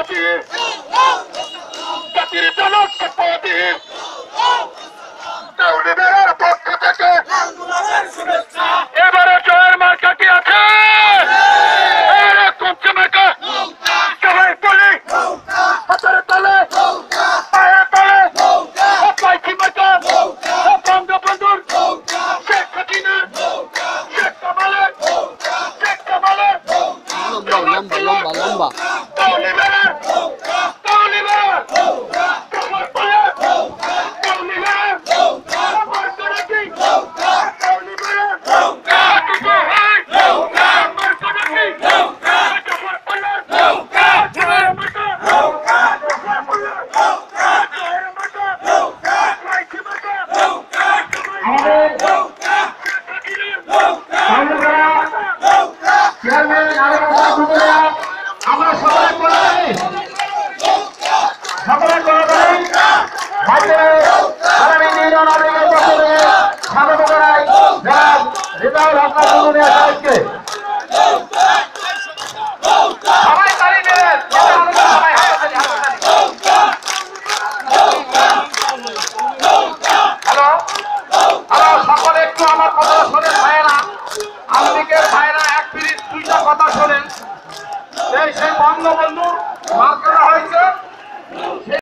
প্রতি জাতির জনককে প্রতি তাওলিদের পক্ষ থেকে এবারে জয়ের মার্কা কি আছে? কমছে মার্কা সবাই বলি হাতের তালে পায়ের তালে পাইছি মার্কা বঙ্গবন্ধুর শেখ হাসিনা শেখ কামালের লম্বা আমরা সবাই করে